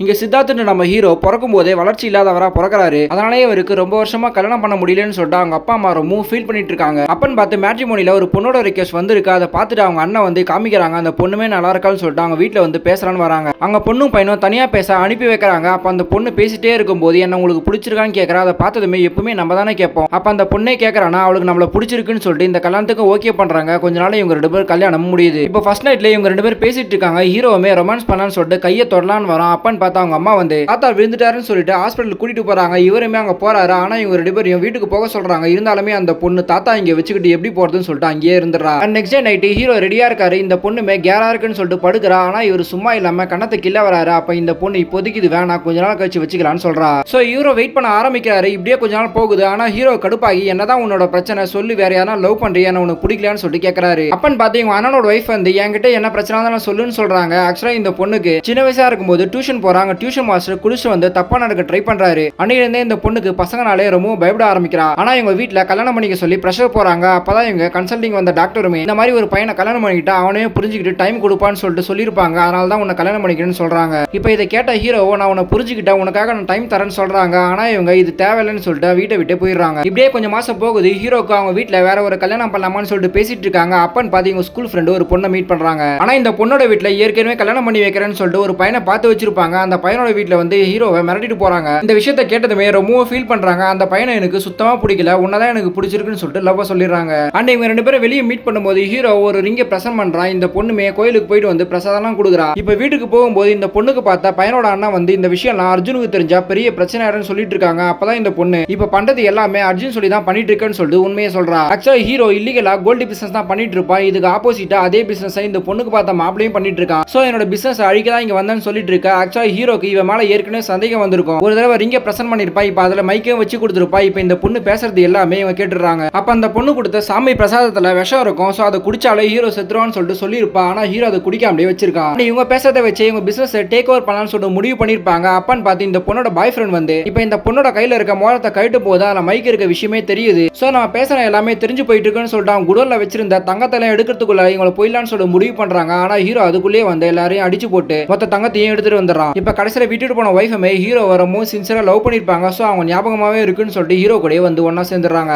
இங்க சித்தார்த்துன்னு நம்ம ஹீரோ பிறக்கும் போதே வளர்ச்சி இல்லாதவரா பிறக்கிறாரு. அதனாலே இவருக்கு ரொம்ப வருஷமா கல்யாணம் பண்ண முடியலன்னு சொல்லிட்டு அவங்க அப்பா அம்மா ரொம்ப ஃபீல் பண்ணிட்டு இருக்காங்க. அப்பன்னு பார்த்து மேட்ரிமோனில ஒரு பொண்ணோட ரிக்வெஸ்ட் வந்திருக்கு. அதை பார்த்துட்டு அவங்க அண்ணன் வந்து காமிக்கிறாங்க. அந்த பொண்ணுமே நல்லா இருக்கான்னு சொல்லிட்டு அவங்க வீட்டுல வந்து பேசலான்னு வராங்க. அங்க பொண்ணும் பையனும் தனியா பேச அனுப்பி வைக்கிறாங்க. அப்ப அந்த பொண்ணு பேசிட்டே இருக்கும்போது என்ன உங்களுக்கு பிடிச்சிருக்கான்னு கேட்கறா. அதை பார்த்ததுமே எப்பவுமே நம்ம தானே கேட்போம். அப்ப அந்த பொண்ணே கேட்கறானா அவளுக்கு நம்மள பிடிச்சிருக்குன்னு சொல்லிட்டு இந்த கல்யாணத்துக்கு ஓகே பண்றாங்க. கொஞ்ச நாள் இவங்க ரெண்டு பேரும் கல்யாணம் முடியுது. இப்போ ஃபர்ஸ்ட் நைட்ல இவங்க ரெண்டு பேரும் பேசிட்டு இருக்காங்க. ஹீரோவுமே ரொமான்ஸ் பண்ணலான்னு சொல்லிட்டு கையை தொடலான்னு வரான். அப்பன்னு பார்த்தா அவங்க அம்மா வந்து தாத்தா விழுந்துட்டாருன்னு சொல்லிட்டு ஹாஸ்பிட்டல் கூட்டிட்டு போறாங்க. இவருமே அங்க போறாரு. ஆனா இவங்க ரெண்டு பேரும் வீட்டுக்கு போக சொல்றாங்க. இருந்தாலுமே அந்த பொண்ணு தாத்தா இங்க வச்சுக்கிட்டு எப்படி போறதுன்னு சொல்லிட்டு அங்கேயே இருந்துறா. நெக்ஸ்ட் டே நைட் ஹீரோ ரெடியா இருக்காரு. இந்த பொண்ணுமே கேரா இருக்குன்னு சொல்லிட்டு படுக்கிறா. ஆனா இவர் சும்மா இல்லாம கண்ணத்தை கிள்ள வராரு. அப்ப இந்த பொண்ணு இப்போதைக்கு இது வேணாம், கொஞ்ச நாள் கழிச்சு வச்சுக்கலாம்னு சொல்றா. சோ ஹீரோ வெயிட் பண்ண ஆரம்பிக்கிறாரு. இப்படியே கொஞ்ச நாள் போகுது. ஆனா ஹீரோ கடுப்பாகி என்னதான் உன்னோட பிரச்சனை சொல்லி, வேற யாரா லவ் பண்றியா, உனக்கு பிடிக்கலான்னு சொல்லிட்டு கேட்கறாரு. அப்பன்னு பார்த்து இவங்க அண்ணனோட ஒய்ஃப் வந்து என்கிட்ட என்ன பிரச்சனை தான் சொல்லுன்னு சொல்றாங்க. ஆக்சுவலா இந்த பொண்ணுக்கு சின்ன வயசா இருக்கும்போது டியூஷன் போறாங்க. டியூஷன் மாஸ்டர் குளிச்சு வந்து தப்பா நடக்க ட்ரை பண்றாரு. அன்னையிலிருந்தே இந்த பொண்ணுக்கு பசங்கனாலே ரொம்ப பயப்பட ஆரம்பிக்கிறா. ஆனா இவங்க வீட்டுல கல்யாணம் பண்ணிக்க சொல்லி பிரஷர் போறாங்க. அப்பதான் இவங்க கன்சல்டிங் வந்த டாக்டருமே இந்த மாதிரி ஒரு பையனை கல்யாணம் பண்ணிக்கிட்டா அவனே புரிஞ்சுக்கிட்டு டைம் கொடுப்பான்னு சொல்லிட்டு சொல்லியிருப்பாங்க. அதனால தான் உன்னை கல்யாணம் பண்ணிக்கிறேன்னு சொல்றாங்க. இப்போ இதை கேட்ட ஹீரோவோ நான் உன்னை புரிஞ்சுக்கிட்டா உனக்காக நான் டைம் தரேன்னு சொல்றாங்க. ஆனா இவங்க இது தேவையில்லைன்னு சொல்லிட்டு வீட்டை விட்டு போயிடுறாங்க. இப்படியே கொஞ்சம் மாசம் போகுது. ஹீரோக்கு அவங்க வீட்டுல வேற ஒரு கல்யாணம் பண்ணலாமான்னு சொல்லிட்டு பேசிட்டு இருக்காங்க. அப்பன்னு பாத்து இவங்க ஸ்கூல் ஃப்ரெண்டு ஒரு பொண்ணை மீட் பண்றாங்க. ஆனா இந்த பொண்ணோட வீட்டுல ஏற்கனவே கல்யாணம் பண்ணி வைக்கிறேன்னு சொல்லிட்டு ஒரு பையனை பார்த்து வச்சிருப்பாங்க. அந்த பையனோட வீட்டுல வந்து ஹீரோவை மிரட்டிட்டு போறாங்க. இந்த விஷயத்தை கேட்டதுமே ரொம்ப ஃபீல் பண்றாங்க. அந்த பையனை எனக்கு சுத்தமா பிடிக்கல, உன்னதான் எனக்கு பிடிச்சிருக்குன்னு சொல்லிட்டு லவ் சொல்லிடுறாங்க. அண்ட் இவங்க ரெண்டு பேரும் வெளியே மீட் பண்ணும்போது ஹீரோ ஒரு ரிங்கை பிரசன்ட் பண்றான். இந்த பொண்ணுமே கோயிலுக்கு போயிட்டு வந்து பிரசாதம் கொடுக்குறா. இப்ப வீட்டுக்கு போகும்போது இந்த பொண்ணுக்கு பார்த்தா பையனோட அண்ணா வந்து இந்த விஷயம்லாம் அர்ஜுனுக்கு தெரிஞ்சா பெரிய பிரச்சனை ஆயிடும்னு சொல்லிட்டு இருக்காங்க. அப்பதான் இந்த பொண்ணு இப்ப பண்றது எல்லாமே அர்ஜுன் சொல்லி தான் பண்ணிட்டு இருக்கேன்னு சொல்லிட்டு உண்மையை சொல்றா. ஆக்சுவலா ஹீரோ இல்லீகலா கோல்டு பிசினஸ் தான் பண்ணிட்டு இருப்பா. இதுக்கு ஆப்போசிட்டா அதே பிசினஸ் இந்த பொண்ணுக்கு பார்த்த மாப்பிளையும் பண்ணிட்டு இருக்கான். சோ என்னோட பிசினஸ் அழிக்க தான் இங்க வந்தேன்னு சொல்லிட்டு இருக்கா. ஆக்சுவலா ஹீரோக்கு இவன் மேல ஏற்கனவே சந்தேகம் வந்திருக்கும். ஒரு தடவை ரிங்க பிரசன்ட் பண்ணிருப்பா. இப்ப அதுல மைக்கையும் வச்சு கொடுத்துருப்பா. இப்ப இந்த பொண்ணு பேசுறது எல்லாமே இவங்க கேட்டுறாங்க. அப்ப அந்த பொண்ணு கொடுத்த சாமி பிரசாதத்துல விஷம் இருக்கும். சோ அதை குடிச்சாலே ஹீரோ செத்துருவான்னு சொல்லிட்டு சொல்லியிருப்பா. ஆனா ஹீரோ அதை குடிக்காமலே வச்சிருக்கான். இவங்க பேசுறதை வச்சு இவங்க பிசினஸ் டேக் ஓவர் பண்ணலாம்னு சொல்லிட்டு முடிவு பண்ணிருப்பாங்க. அப்பன்னு பார்த்து இந்த பொண்ணோட பாய் ஃப்ரெண்ட் வந்து இப்ப இந்த பொண்ணோட கையில இருக்க மோதிரத்தை கழட்டும் போது அதுல மைக் இருக்க விஷயமே தெரியுது. சோ நம்ம பேசுற எல்லாமே தெரிஞ்சு போயிட்டு இருக்குன்னு சொல்லிட்டு அவங்க குடோன்ல வச்சிருந்த தங்கத்தெல்லாம் எடுக்கிறதுக்குள்ள இவங்களை போயிடலான்னு சொல்லிட்டு முடிவு பண்றாங்க. ஆனா ஹீரோ அதுக்குள்ளேயே வந்து எல்லாரையும் அடிச்சு போட்டு மொத்த தங்கத்தையும் எடுத்துட்டு வந்துடுறான். இப்ப கடைசியில விட்டுட்டு போன வைஃபமே ஹீரோ வரமோ சின்சியரா லவ் பண்ணிருப்பாங்க. சோ அவங்க ஞாபகமாவே இருக்குன்னு சொல்லிட்டு ஹீரோ கூட வந்து ஒன்னா சேர்ந்துடுறாங்க.